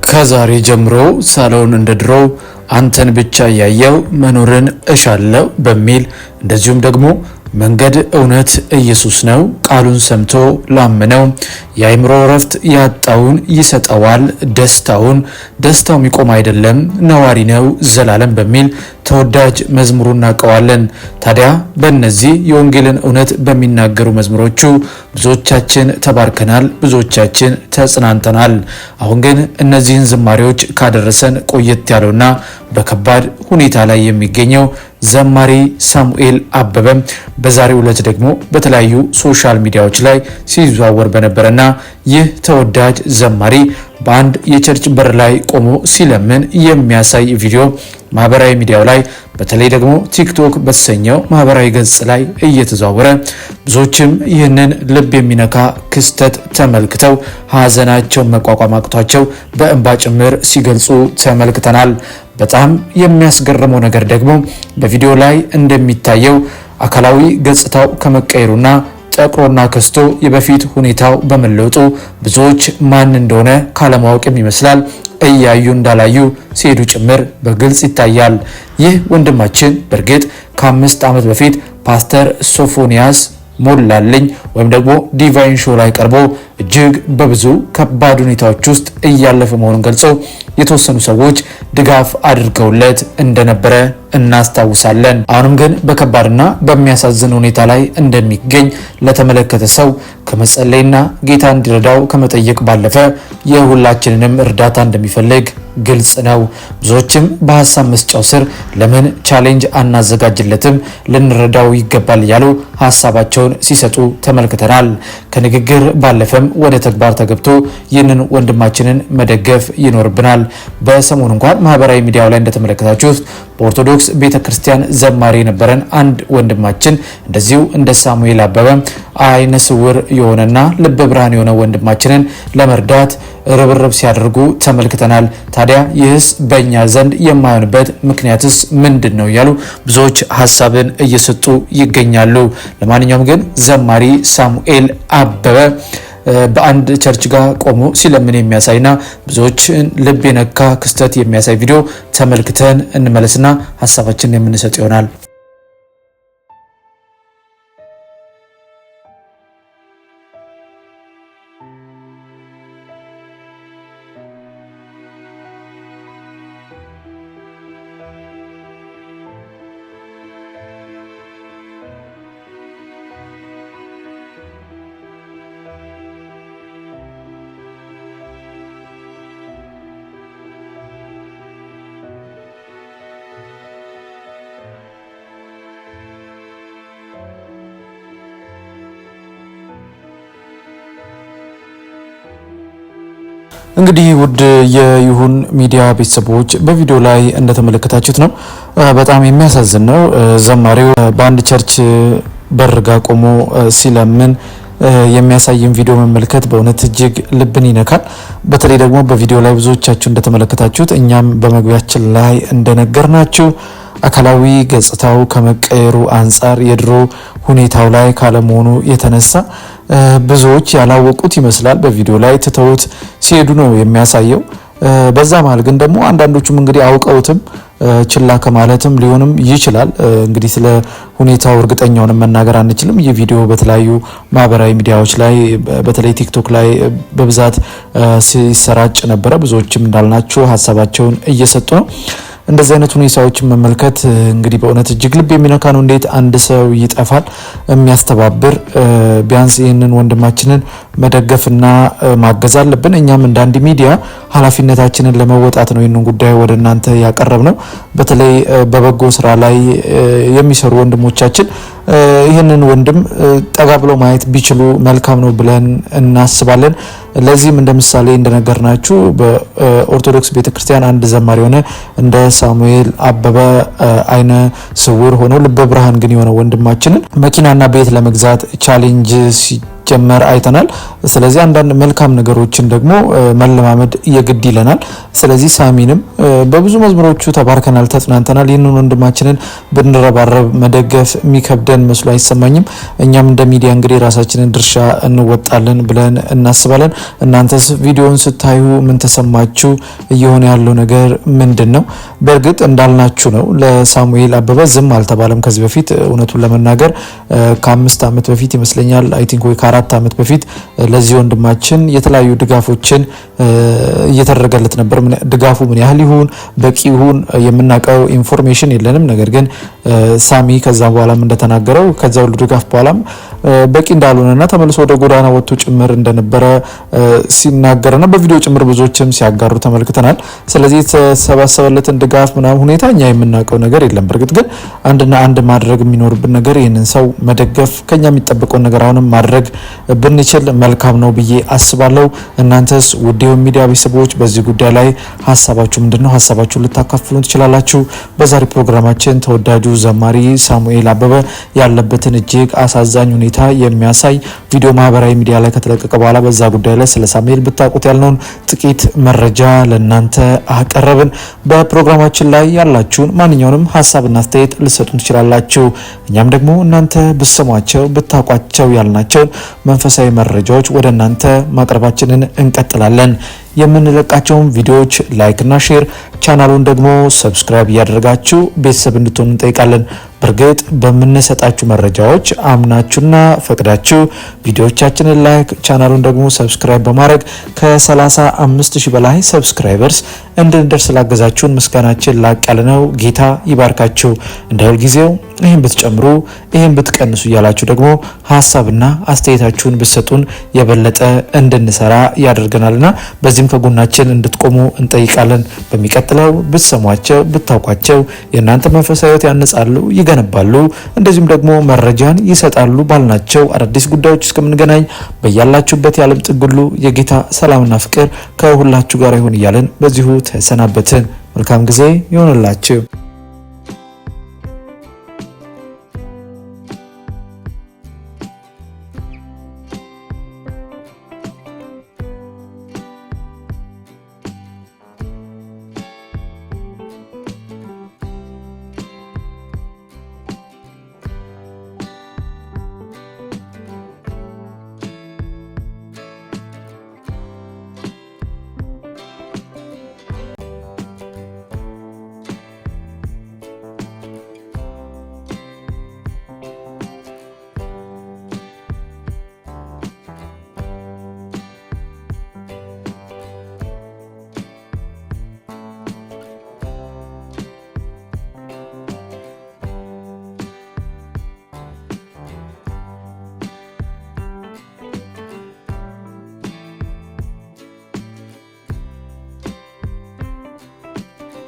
ከዛሬ ጀምሮ ሳሎን እንደድሮው አንተን ብቻ ያየው መኖርን እሻለው በሚል እንደዚሁም ደግሞ መንገድ እውነት ኢየሱስ ነው ቃሉን ሰምቶ ላመነው የአእምሮ ረፍት ያጣውን ይሰጠዋል ደስታው የሚቆም አይደለም ነዋሪ ነው ዘላለም በሚል ተወዳጅ መዝሙሩን እናቀዋለን። ታዲያ በእነዚህ የወንጌልን እውነት በሚናገሩ መዝሙሮቹ ብዙዎቻችን ተባርከናል፣ ብዙዎቻችን ተጽናንተናል። አሁን ግን እነዚህን ዝማሬዎች ካደረሰን ቆየት ያለውና በከባድ ሁኔታ ላይ የሚገኘው ዘማሪ ሳሙኤል አበበ በዛሬው ዕለት ደግሞ በተለያዩ ሶሻል ሚዲያዎች ላይ ሲዘዋወር በነበረና ይህ ተወዳጅ ዘማሪ በአንድ የቸርች በር ላይ ቆሞ ሲለምን የሚያሳይ ቪዲዮ ማህበራዊ ሚዲያው ላይ በተለይ ደግሞ ቲክቶክ በተሰኘው ማህበራዊ ገጽ ላይ እየተዘዋወረ ብዙዎችም ይህንን ልብ የሚነካ ክስተት ተመልክተው ሀዘናቸውን መቋቋም አቅቷቸው በእንባ ጭምር ሲገልጹ ተመልክተናል። በጣም የሚያስገርመው ነገር ደግሞ በቪዲዮ ላይ እንደሚታየው አካላዊ ገጽታው ከመቀየሩና ጠቅሮና ከስቶ የበፊት ሁኔታው በመለወጡ ብዙዎች ማን እንደሆነ ካለማወቅም ይመስላል እያዩ እንዳላዩ ሲሄዱ ጭምር በግልጽ ይታያል። ይህ ወንድማችን በእርግጥ ከ5 ዓመት በፊት ፓስተር ሶፎንያስ ሞላልኝ ወይም ደግሞ ዲቫይን ሾው ላይ ቀርቦ እጅግ በብዙ ከባድ ሁኔታዎች ውስጥ እያለፈ መሆኑን ገልጾ የተወሰኑ ሰዎች ድጋፍ አድርገውለት እንደነበረ እናስታውሳለን። አሁንም ግን በከባድና በሚያሳዝን ሁኔታ ላይ እንደሚገኝ ለተመለከተ ሰው ከመጸለይና ጌታ እንዲረዳው ከመጠየቅ ባለፈ የሁላችንንም እርዳታ እንደሚፈልግ ግልጽ ነው። ብዙዎችም በሀሳብ መስጫው ስር ለምን ቻሌንጅ አናዘጋጅለትም ልንረዳው ይገባል እያሉ ሀሳባቸውን ሲሰጡ ተመልክተናል። ከንግግር ባለፈም ወደ ተግባር ተገብቶ ይህንን ወንድማችንን መደገፍ ይኖርብናል። በሰሞኑ እንኳን ማህበራዊ ሚዲያው ላይ እንደተመለከታችሁት በኦርቶዶክስ ቤተክርስቲያን ዘማሪ የነበረን አንድ ወንድማችን እንደዚሁ እንደ ሳሙኤል አበበ አይነ ስውር የሆነና ልበ ብርሃን የሆነ ወንድማችንን ለመርዳት ርብርብ ሲያደርጉ ተመልክተናል። ታዲያ ይህስ በእኛ ዘንድ የማይሆንበት ምክንያትስ ምንድን ነው እያሉ ብዙዎች ሀሳብን እየሰጡ ይገኛሉ። ለማንኛውም ግን ዘማሪ ሳሙኤል አበበ በአንድ ቸርች ጋር ቆሞ ሲለምን የሚያሳይና ብዙዎችን ልብ የነካ ክስተት የሚያሳይ ቪዲዮ ተመልክተን እንመለስና ሀሳባችንን የምንሰጥ ይሆናል። እንግዲህ ውድ የይሁን ሚዲያ ቤተሰቦች በቪዲዮ ላይ እንደተመለከታችሁት ነው። በጣም የሚያሳዝን ነው። ዘማሪው በአንድ ቸርች በር ጋር ቆሞ ሲለምን የሚያሳየን ቪዲዮ መመልከት በእውነት እጅግ ልብን ይነካል። በተለይ ደግሞ በቪዲዮ ላይ ብዙዎቻችሁ እንደተመለከታችሁት እኛም በመግቢያችን ላይ እንደነገርናችሁ አካላዊ ገጽታው ከመቀየሩ አንጻር የድሮ ሁኔታው ላይ ካለመሆኑ የተነሳ ብዙዎች ያላወቁት ይመስላል። በቪዲዮ ላይ ትተውት ሲሄዱ ነው የሚያሳየው። በዛ መሀል ግን ደግሞ አንዳንዶቹም እንግዲህ አውቀውትም ችላ ከማለትም ሊሆንም ይችላል። እንግዲህ ስለ ሁኔታው እርግጠኛውን መናገር አንችልም። ይህ ቪዲዮ በተለያዩ ማህበራዊ ሚዲያዎች ላይ በተለይ ቲክቶክ ላይ በብዛት ሲሰራጭ ነበረ። ብዙዎችም እንዳልናቸው ሀሳባቸውን እየሰጡ ነው። እንደዚህ አይነት ሁኔታዎችን መመልከት እንግዲህ በእውነት እጅግ ልብ የሚነካ ነው። እንዴት አንድ ሰው ይጠፋል? የሚያስተባብር ቢያንስ ይህንን ወንድማችንን መደገፍና ማገዝ አለብን። እኛም እንደ አንድ ሚዲያ ኃላፊነታችንን ለመወጣት ነው ይህንን ጉዳይ ወደ እናንተ ያቀረብ ነው። በተለይ በበጎ ስራ ላይ የሚሰሩ ወንድሞቻችን ይህንን ወንድም ጠጋ ብለው ማየት ቢችሉ መልካም ነው ብለን እናስባለን። ለዚህም እንደ ምሳሌ እንደነገርናችሁ በኦርቶዶክስ ቤተክርስቲያን አንድ ዘማሪ የሆነ እንደ ሳሙኤል አበበ አይነ ስውር ሆኖ ልበ ብርሃን ግን የሆነ ወንድማችንን መኪናና ቤት ለመግዛት ቻሌንጅ እንደሚጀመር አይተናል። ስለዚህ አንዳንድ መልካም ነገሮችን ደግሞ መለማመድ የግድ ይለናል። ስለዚህ ሳሚንም በብዙ መዝሙሮቹ ተባርከናል፣ ተጽናንተናል። ይህንን ወንድማችንን ብንረባረብ መደገፍ የሚከብደን መስሎ አይሰማኝም። እኛም እንደ ሚዲያ እንግዲህ ራሳችንን ድርሻ እንወጣለን ብለን እናስባለን። እናንተስ ቪዲዮውን ስታዩ ምን ተሰማችሁ? እየሆነ ያለው ነገር ምንድን ነው? በእርግጥ እንዳልናችሁ ነው። ለሳሙኤል አበበ ዝም አልተባለም። ከዚህ በፊት እውነቱን ለመናገር ከ5 ዓመት በፊት ይመስለኛል አይ ቲንክ ወይ ከ4 ዓመት በፊት ለዚህ ወንድማችን የተለያዩ ድጋፎችን እየተደረገለት ነበር። ድጋፉ ምን ያህል ይሁን በቂ ይሁን የምናውቀው ኢንፎርሜሽን የለንም። ነገር ግን ሳሚ ከዛ በኋላም እንደተናገረው ከዛ ሁሉ ድጋፍ በኋላም በቂ እንዳልሆነና ተመልሶ ወደ ጎዳና ወጥቶ ጭምር እንደነበረ ሲናገርና በቪዲዮ ጭምር ብዙዎችም ሲያጋሩ ተመልክተናል። ስለዚህ የተሰባሰበለትን ድጋፍ ምናምን ሁኔታ እኛ የምናውቀው ነገር የለም። በእርግጥ ግን አንድና አንድ ማድረግ የሚኖርብን ነገር ይህንን ሰው መደገፍ፣ ከኛ የሚጠበቀውን ነገር አሁንም ማድረግ ብንችል መልካም ነው ብዬ አስባለሁ። እናንተስ ውድ ሚዲያ ቤተሰቦች በዚህ ጉዳይ ላይ ሀሳባችሁ ምንድነው? ሀሳባችሁን ልታካፍሉን ትችላላችሁ። በዛሬ ፕሮግራማችን ተወዳጁ ዘማሪ ሳሙኤል አበበ ያለበትን እጅግ አሳዛኝ ሁኔታ የሚያሳይ ቪዲዮ ማህበራዊ ሚዲያ ላይ ከተለቀቀ በኋላ በዛ ጉዳይ ላይ ስለ ሳሙኤል ብታውቁት ያልነውን ጥቂት መረጃ ለእናንተ አቀረብን። በፕሮግራማችን ላይ ያላችሁን ማንኛውንም ሀሳብና አስተያየት ልሰጡን ትችላላችሁ። እኛም ደግሞ እናንተ ብትሰሟቸው ብታውቋቸው ያልናቸውን መንፈሳዊ መረጃዎች ወደ እናንተ ማቅረባችንን እንቀጥላለን። የምንለቃቸውን ቪዲዮዎች ላይክ እና ሼር፣ ቻናሉን ደግሞ ሰብስክራይብ እያደረጋችሁ ቤተሰብ እንድትሆኑ እንጠይቃለን። በእርግጥ በምንሰጣችሁ መረጃዎች አምናችሁና ፈቅዳችሁ ቪዲዮዎቻችንን ላይክ ቻናሉን ደግሞ ሰብስክራይብ በማድረግ ከ35,000 በላይ ሰብስክራይበርስ እንድንደርስ ስላገዛችሁን ምስጋናችን ላቅ ያለ ነው። ጌታ ይባርካችሁ። እንደ ሁልጊዜው ይህን ብትጨምሩ ይህን ብትቀንሱ እያላችሁ ደግሞ ሀሳብና አስተያየታችሁን ብትሰጡን የበለጠ እንድንሰራ ያደርገናልና በዚህም ከጎናችን እንድትቆሙ እንጠይቃለን። በሚቀጥለው ብትሰሟቸው ብታውቋቸው የእናንተ መንፈሳዊ ሕይወት ያነጻሉ፣ ይገነባሉ፣ እንደዚሁም ደግሞ መረጃን ይሰጣሉ ባልናቸው አዳዲስ ጉዳዮች እስከምንገናኝ በያላችሁበት የዓለም ጥግ ሁሉ የጌታ ሰላምና ፍቅር ከሁላችሁ ጋር ይሁን እያለን በዚሁ ተሰናበትን። መልካም ጊዜ ይሆንላችሁ።